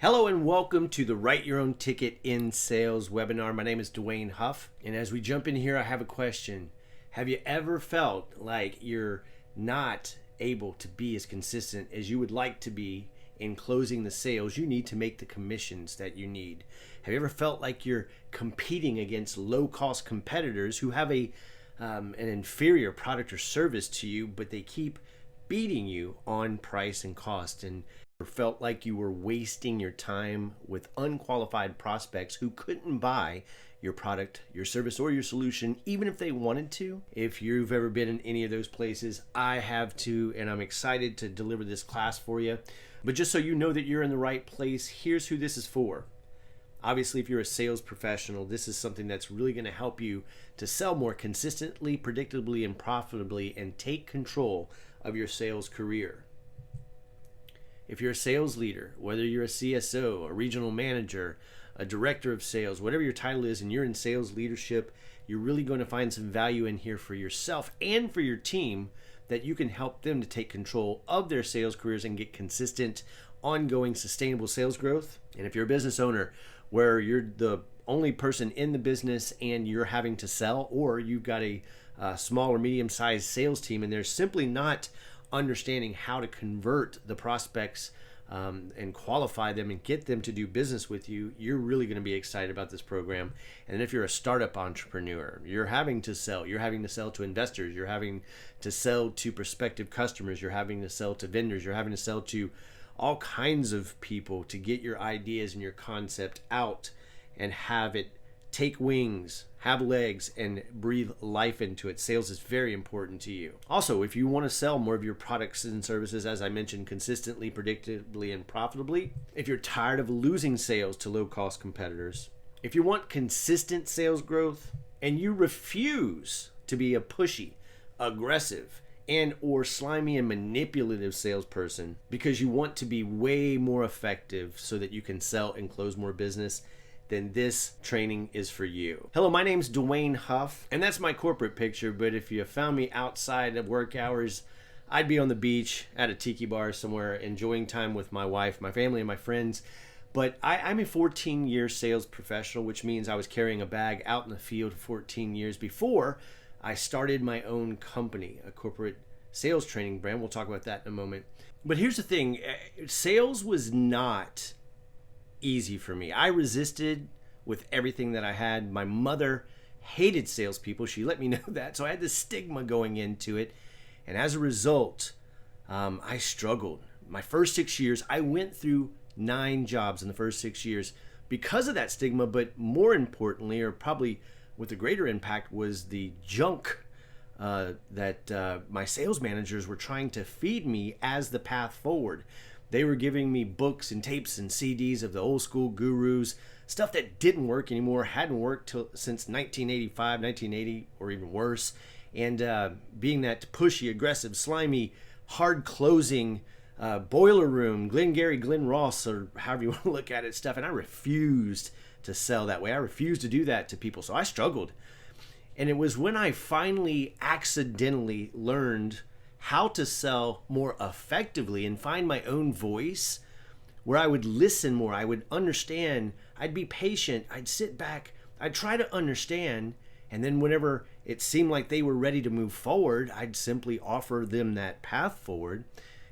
Hello and welcome to the Write Your Own Ticket in Sales webinar. My name is Dwayne Huff, and as we jump in here, I have a question. Have you ever felt like you're not able to be as consistent as you would like to be in closing the sales you need to make the commissions that you need? Have you ever felt like you're competing against low-cost competitors who have an inferior product or service to you, but they keep beating you on price and cost, and felt like you were wasting your time with unqualified prospects who couldn't buy your product, your service, or your solution, even if they wanted to? If you've ever been in any of those places, I have too, and I'm excited to deliver this class for you. But just so you know that you're in the right place, here's who this is for. Obviously, if you're a sales professional, this is something that's really going to help you to sell more consistently, predictably, and profitably, and take control of your sales career. If you're a sales leader, whether you're a CSO, a regional manager, a director of sales, whatever your title is, and you're in sales leadership, you're really going to find some value in here for yourself and for your team that you can help them to take control of their sales careers and get consistent, ongoing, sustainable sales growth. And if you're a business owner where you're the only person in the business and you're having to sell, or you've got a small or medium-sized sales team and they're simply not understanding how to convert the prospects and qualify them and get them to do business with you, you're really going to be excited about this program. And if you're a startup entrepreneur, you're having to sell to investors, you're having to sell to prospective customers, you're having to sell to vendors, you're having to sell to all kinds of people to get your ideas and your concept out and have it take wings, have legs, and breathe life into it. Sales is very important to you. Also, if you want to sell more of your products and services, as I mentioned, consistently, predictably, and profitably, if you're tired of losing sales to low-cost competitors, if you want consistent sales growth, and you refuse to be a pushy, aggressive, and or slimy and manipulative salesperson because you want to be way more effective so that you can sell and close more business, then this training is for you. Hello, my name's Dwayne Huff, and that's my corporate picture, but if you found me outside of work hours, I'd be on the beach at a tiki bar somewhere enjoying time with my wife, my family, and my friends. But I'm a 14-year sales professional, which means I was carrying a bag out in the field 14 years before I started my own company, a corporate sales training brand. We'll talk about that in a moment. But here's the thing, sales was not easy for me. I resisted with everything that I had. My mother hated salespeople. She let me know that. So I had this stigma going into it. And as a result, I struggled. My first 6 years, I went through 9 jobs in the first 6 years because of that stigma. But more importantly, or probably with a greater impact, was the junk that my sales managers were trying to feed me as the path forward. They were giving me books and tapes and CDs of the old school gurus, stuff that didn't work anymore, hadn't worked since 1985, 1980, or even worse. And being that pushy, aggressive, slimy, hard closing, boiler room, Glengarry, Glen Ross, or however you want to look at it, stuff. And I refused to sell that way. I refused to do that to people. So I struggled. And it was when I finally accidentally learned how to sell more effectively and find my own voice, where I would listen more, I would understand, I'd be patient, I'd sit back, I'd try to understand, and then whenever it seemed like they were ready to move forward, I'd simply offer them that path forward.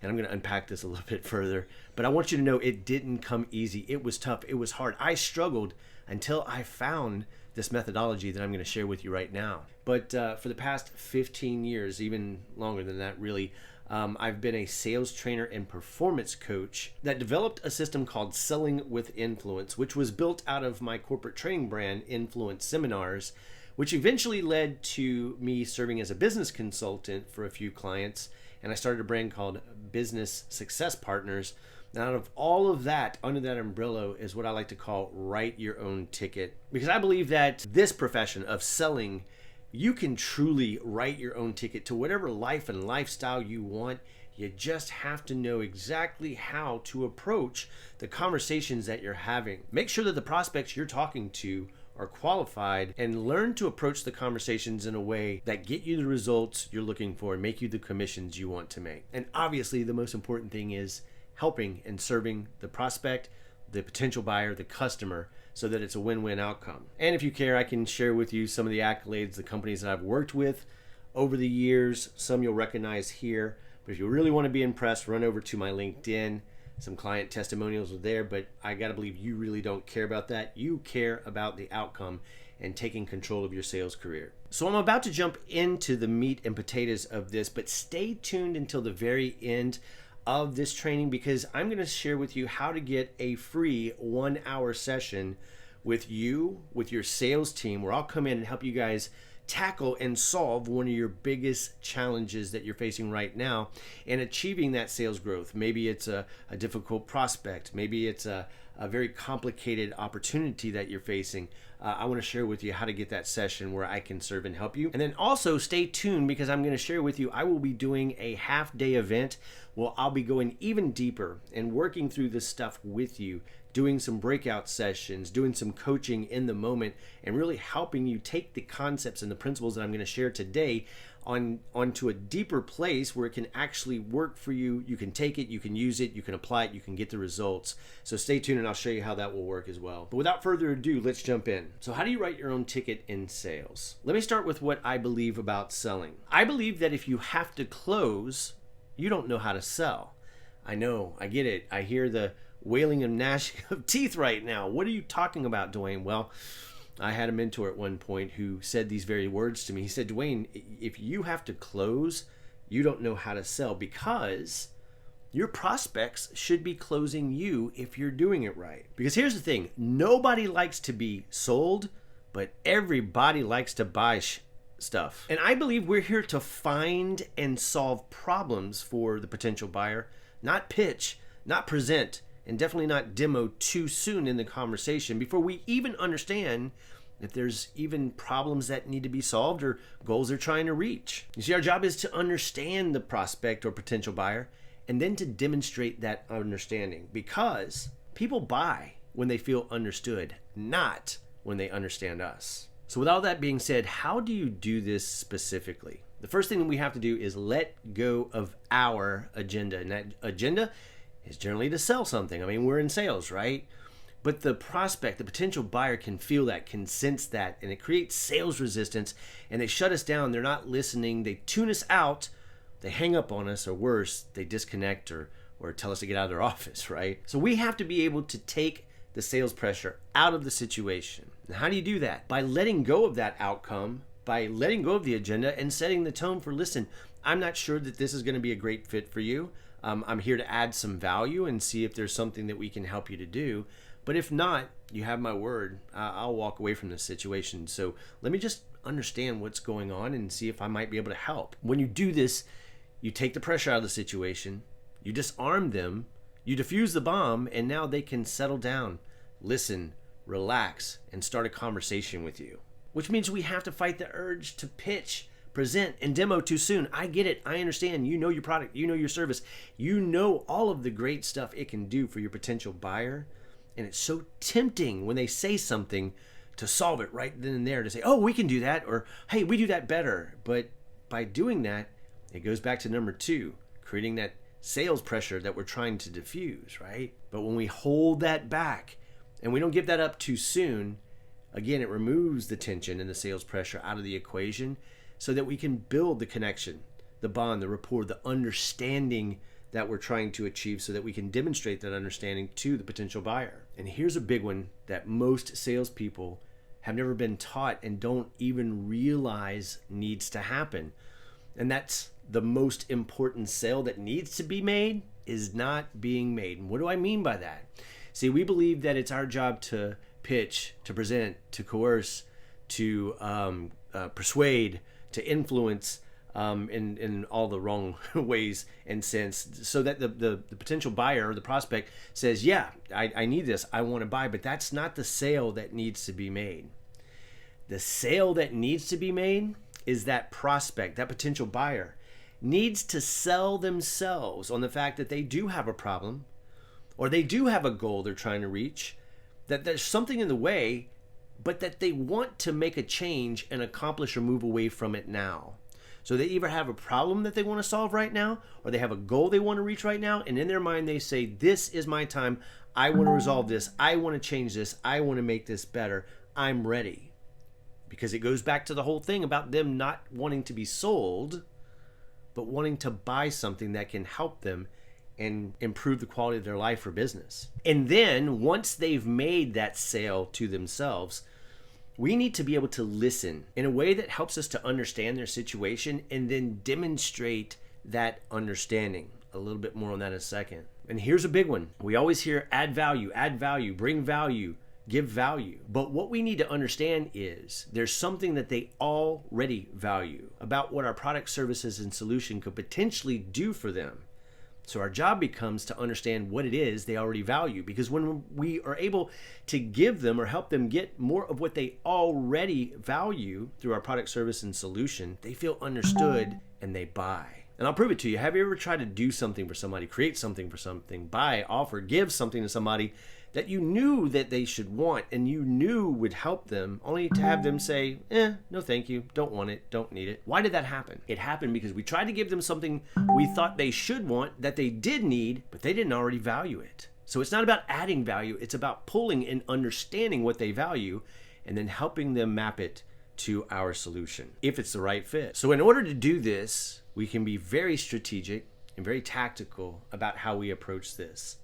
And I'm going to unpack this a little bit further, but I want you to know it didn't come easy. It was tough. It was hard. I struggled until I found this methodology that I'm going to share with you right now. But for the past 15 years, even longer than that really, I've been a sales trainer and performance coach that developed a system called Selling with Influence, which was built out of my corporate training brand, Influence Seminars, which eventually led to me serving as a business consultant for a few clients. And I started a brand called Business Success Partners. And out of all of that, under that umbrella, is what I like to call Write Your Own Ticket. Because I believe that this profession of selling, you can truly write your own ticket to whatever life and lifestyle you want. You just have to know exactly how to approach the conversations that you're having. Make sure that the prospects you're talking to are qualified, and learn to approach the conversations in a way that get you the results you're looking for and make you the commissions you want to make. And obviously, the most important thing is helping and serving the prospect the potential buyer, the customer, so that it's a win-win outcome. And if you care, I can share with you some of the accolades, the companies that I've worked with over the years. Some you'll recognize here. But if you really want to be impressed, run over to my LinkedIn. Some client testimonials are there, but I got to believe you really don't care about that. You care about the outcome and taking control of your sales career. So I'm about to jump into the meat and potatoes of this, but stay tuned until the very end of this training, because I'm going to share with you how to get a free 1-hour session with you, with your sales team, where I'll come in and help you guys tackle and solve one of your biggest challenges that you're facing right now and achieving that sales growth. Maybe it's a difficult prospect. Maybe it's a very complicated opportunity that you're facing. I want to share with you how to get that session where I can serve and help you. And then also stay tuned, because I'm going to share with you, I will be doing a half-day event where I'll be going even deeper and working through this stuff with you, doing some breakout sessions, doing some coaching in the moment, and really helping you take the concepts and the principles that I'm going to share today onto a deeper place where it can actually work for you. You can take it, you can use it, you can apply it, you can get the results. So stay tuned and I'll show you how that will work as well. But without further ado, let's jump in. So how do you write your own ticket in sales? Let me start with what I believe about selling. I believe that if you have to close, you don't know how to sell. I know, I get it. I hear the wailing and gnashing of teeth right now. What are you talking about, Dwayne? Well, I had a mentor at one point who said these very words to me. He said, Dwayne, if you have to close, you don't know how to sell, because your prospects should be closing you if you're doing it right. Because here's the thing, nobody likes to be sold, but everybody likes to buy stuff. And I believe we're here to find and solve problems for the potential buyer, not pitch, not present, and definitely not demo too soon in the conversation before we even understand if there's even problems that need to be solved or goals they're trying to reach. You see, our job is to understand the prospect or potential buyer and then to demonstrate that understanding, because people buy when they feel understood, not when they understand us. So with all that being said, how do you do this specifically? The first thing that we have to do is let go of our agenda, and that agenda is generally to sell something. I mean, we're in sales, right? But the prospect, the potential buyer can feel that, can sense that, and it creates sales resistance, and they shut us down. They're not listening. They tune us out. They hang up on us, or worse, they disconnect or tell us to get out of their office, right? So we have to be able to take the sales pressure out of the situation. And how do you do that? By letting go of that outcome, by letting go of the agenda and setting the tone for, listen, I'm not sure that this is going to be a great fit for you. I'm here to add some value and see if there's something that we can help you to do. But if not, you have my word, I'll walk away from this situation. So let me just understand what's going on and see if I might be able to help. When you do this, you take the pressure out of the situation, you disarm them, you defuse the bomb, and now they can settle down, listen, relax, and start a conversation with you. Which means we have to fight the urge to pitch, present, and demo too soon. I get it. I understand. You know your product. You know your service. You know all of the great stuff it can do for your potential buyer. And it's so tempting when they say something to solve it right then and there, to say, oh, we can do that, or hey, we do that better. But by doing that, it goes back to number 2, creating that sales pressure that we're trying to diffuse, right? But when we hold that back and we don't give that up too soon, again, it removes the tension and the sales pressure out of the equation, so that we can build the connection, the bond, the rapport, the understanding that we're trying to achieve, so that we can demonstrate that understanding to the potential buyer. And here's a big one that most salespeople have never been taught and don't even realize needs to happen. And that's the most important sale that needs to be made is not being made. And what do I mean by that? See, we believe that it's our job to pitch, to present, to coerce, to persuade, to influence in all the wrong ways and sense, so that the potential buyer or the prospect says, yeah, I need this, I want to buy. But that's not the sale that needs to be made. The sale that needs to be made is that prospect, that potential buyer, needs to sell themselves on the fact that they do have a problem, or they do have a goal they're trying to reach, that there's something in the way, but that they want to make a change and accomplish or move away from it now. So they either have a problem that they want to solve right now, or they have a goal they want to reach right now. And in their mind, they say, this is my time. I want to resolve this. I want to change this. I want to make this better. I'm ready. Because it goes back to the whole thing about them not wanting to be sold, but wanting to buy something that can help them and improve the quality of their life or business. And then once they've made that sale to themselves, we need to be able to listen in a way that helps us to understand their situation and then demonstrate that understanding. A little bit more on that in a second. And here's a big one. We always hear add value, bring value, give value. But what we need to understand is there's something that they already value about what our product, services, and solution could potentially do for them. So our job becomes to understand what it is they already value, because when we are able to give them or help them get more of what they already value through our product, service, and solution, they feel understood and they buy. And I'll prove it to you. Have you ever tried to do something for somebody, create something for something, buy, offer, give something to somebody that you knew that they should want and you knew would help them, only to have them say, no thank you, don't want it, don't need it? Why did that happen? It happened because we tried to give them something we thought they should want, that they did need, but they didn't already value it. So it's not about adding value, it's about pulling and understanding what they value and then helping them map it to our solution, if it's the right fit. So in order to do this, we can be very strategic and very tactical about how we approach this.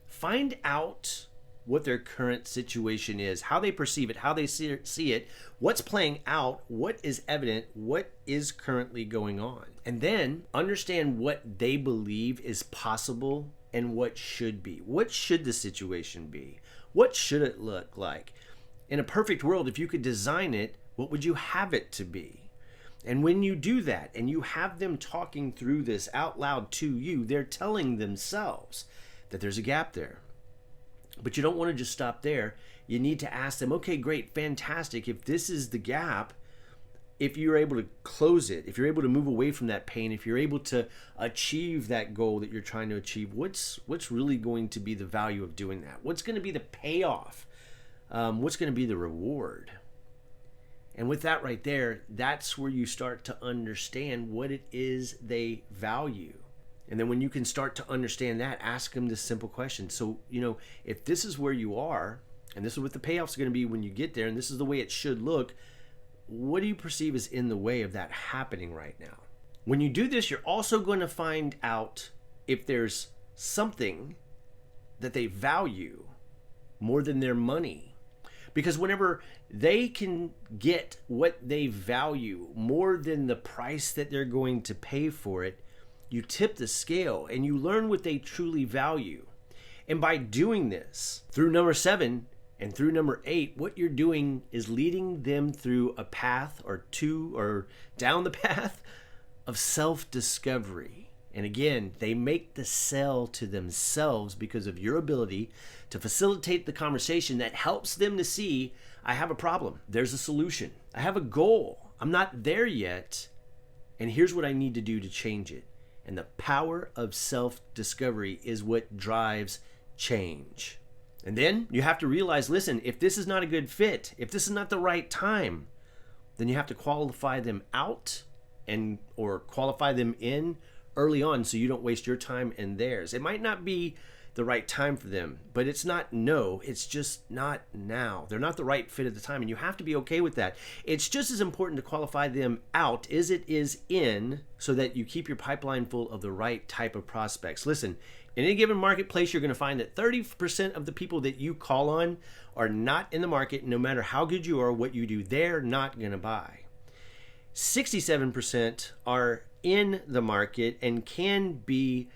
Find out what their current situation is, how they perceive it, how they see it, what's playing out, what is evident, what is currently going on. And then understand what they believe is possible and what should be. What should the situation be? What should it look like? In a perfect world, if you could design it, what would you have it to be? And when you do that and you have them talking through this out loud to you, they're telling themselves that there's a gap there. But you don't want to just stop there. You need to ask them, okay, great, fantastic. If this is the gap, if you're able to close it, if you're able to move away from that pain, if you're able to achieve that goal that you're trying to achieve, what's really going to be the value of doing that? What's going to be the payoff? What's going to be the reward? And with that right there, that's where you start to understand what it is they value. And then when you can start to understand that, ask them this simple question. So, if this is where you are, and this is what the payoffs are going to be when you get there, and this is the way it should look, what do you perceive is in the way of that happening right now? When you do this, you're also going to find out if there's something that they value more than their money. Because whenever they can get what they value more than the price that they're going to pay for it, you tip the scale and you learn what they truly value. And by doing this, through number 7 and through number 8, what you're doing is leading them through a path or down the path of self-discovery. And again, they make the sell to themselves because of your ability to facilitate the conversation that helps them to see, I have a problem. There's a solution. I have a goal. I'm not there yet. And here's what I need to do to change it. And the power of self-discovery is what drives change. And then you have to realize, listen, if this is not a good fit, if this is not the right time, then you have to qualify them out or qualify them in early on so you don't waste your time and theirs. It might not be the right time for them, but it's not no, it's just not now. They're not the right fit at the time, and you have to be okay with that. It's just as important to qualify them out as it is in, so that you keep your pipeline full of the right type of prospects. Listen, in any given marketplace, you're going to find that 30% of the people that you call on are not in the market. No matter how good you are, what you do, they're not going to buy. 67% are in the market and can be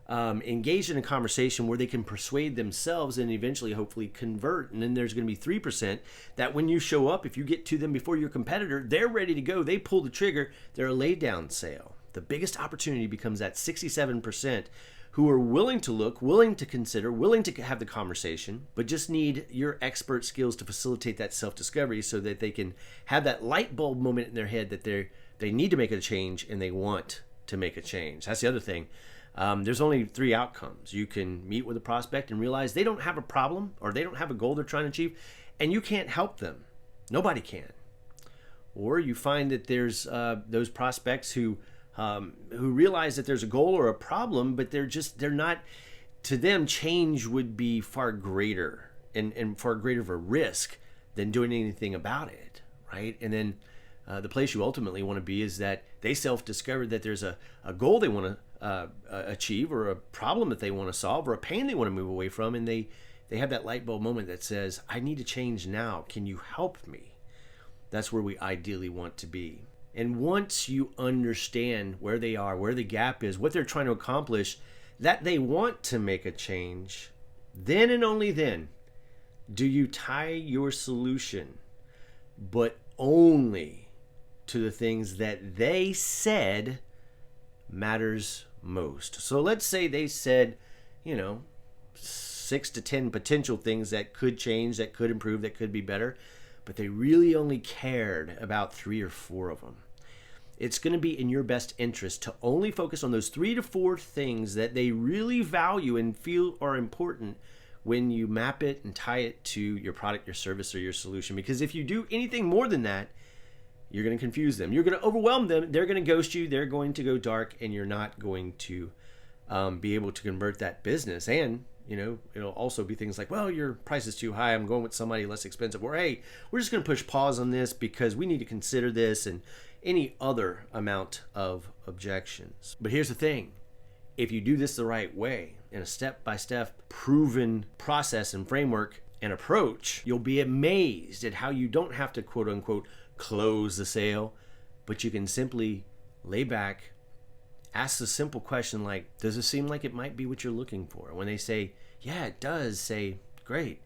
engaged in a conversation where they can persuade themselves and eventually hopefully convert. And then there's going to be 3% that when you show up, if you get to them before your competitor, they're ready to go. They pull the trigger. They're a lay down sale. The biggest opportunity becomes that 67% who are willing to look, willing to consider, willing to have the conversation, but just need your expert skills to facilitate that self-discovery so that they can have that light bulb moment in their head that they need to make a change and they want to make a change. That's the other thing. There's only 3 outcomes. You can meet with a prospect and realize they don't have a problem or they don't have a goal they're trying to achieve, and you can't help them. Nobody can. Or you find that there's those prospects who realize that there's a goal or a problem, but they're not, to them, change would be far greater and far greater of a risk than doing anything about it, right? And then the place you ultimately want to be is that they self-discovered that there's a goal they want to achieve, or a problem that they want to solve, or a pain they want to move away from, and they have that light bulb moment that says, I need to change now. Can you help me? That's where we ideally want to be. And once you understand where they are, where the gap is, what they're trying to accomplish, that they want to make a change, then and only then do you tie your solution, but only to the things that they said matters most. So let's say they said, 6 to 10 potential things that could change, that could improve, that could be better, but they really only cared about 3 or 4 of them. It's going to be in your best interest to only focus on those 3 to 4 things that they really value and feel are important when you map it and tie it to your product, your service, or your solution. Because if you do anything more than that, you're going to confuse them. You're going to overwhelm them. They're going to ghost you. They're going to go dark, and you're not going to be able to convert that business. And it'll also be things like, well, your price is too high. I'm going with somebody less expensive. Or, hey, we're just going to push pause on this because we need to consider this, and any other amount of objections. But here's the thing. If you do this the right way, in a step-by-step proven process and framework and approach, you'll be amazed at how you don't have to, quote unquote, close the sale, but you can simply lay back, ask a simple question like, does it seem like it might be what you're looking for? And when they say, yeah, it does, say, great,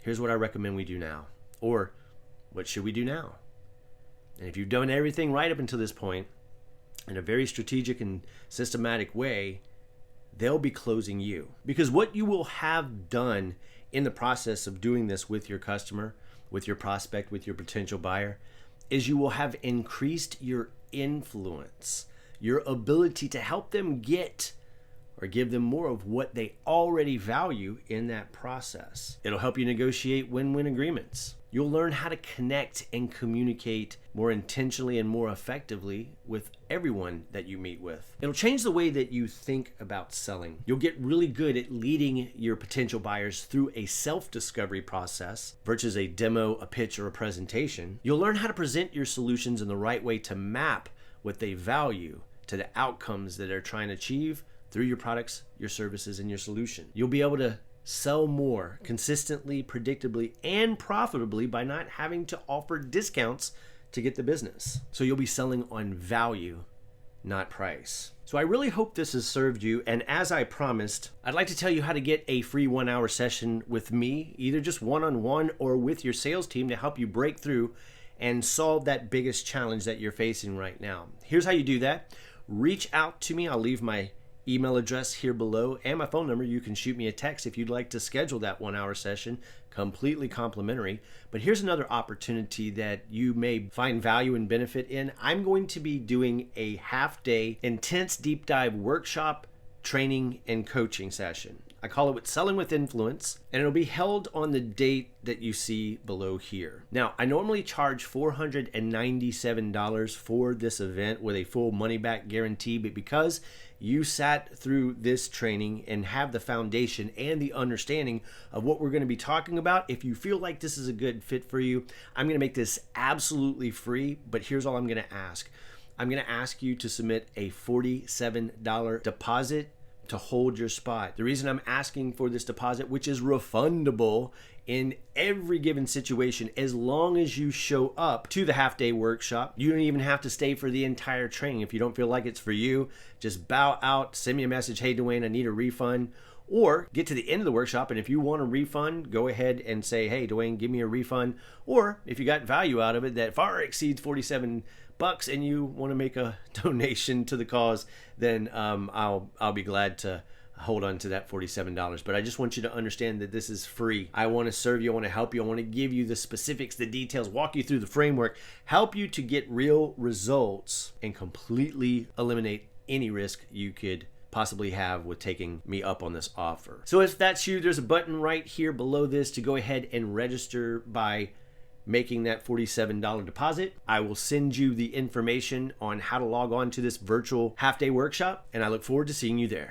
here's what I recommend we do now. Or, what should we do now? And if you've done everything right up until this point, in a very strategic and systematic way, they'll be closing you. Because what you will have done in the process of doing this with your customer, with your prospect, with your potential buyer, is you will have increased your influence, your ability to help them get or give them more of what they already value in that process. It'll help you negotiate win-win agreements. You'll learn how to connect and communicate more intentionally and more effectively with everyone that you meet with. It'll change the way that you think about selling. You'll get really good at leading your potential buyers through a self-discovery process versus a demo, a pitch, or a presentation. You'll learn how to present your solutions in the right way to map what they value to the outcomes that they're trying to achieve through your products, your services, and your solution. You'll be able to sell more consistently, predictably, and profitably by not having to offer discounts to get the business. So you'll be selling on value, not price. So I really hope this has served you. And as I promised, I'd like to tell you how to get a free 1-hour session with me, either just one-on-one or with your sales team, to help you break through and solve that biggest challenge that you're facing right now. Here's how you do that. Reach out to me. I'll leave my email address here below and my phone number. You can shoot me a text if you'd like to schedule that 1-hour session, completely complimentary. But here's another opportunity that you may find value and benefit in. I'm going to be doing a half-day intense deep dive workshop, training, and coaching session. I call it Selling with Influence, and it'll be held on the date that you see below here. Now, I normally charge $497 for this event with a full money-back guarantee, but because you sat through this training and have the foundation and the understanding of what we're going to be talking about, if you feel like this is a good fit for you, I'm going to make this absolutely free, but here's all I'm going to ask. I'm going to ask you to submit a $47 deposit to hold your spot. The reason I'm asking for this deposit, which is refundable in every given situation, as long as you show up to the half-day workshop. You don't even have to stay for the entire training. If you don't feel like it's for you, just bow out, send me a message, hey Dwayne, I need a refund. Or get to the end of the workshop, and if you want a refund, go ahead and say, hey Dwayne, give me a refund. Or if you got value out of it that far exceeds $47 and you want to make a donation to the cause, then I'll be glad to hold on to that $47. But I just want you to understand that this is free. I want to serve you. I want to help you. I want to give you the specifics, the details, walk you through the framework, help you to get real results, and completely eliminate any risk you could possibly have with taking me up on this offer. So if that's you, there's a button right here below this to go ahead and register by making that $47 deposit. I will send you the information on how to log on to this virtual half-day workshop, and I look forward to seeing you there.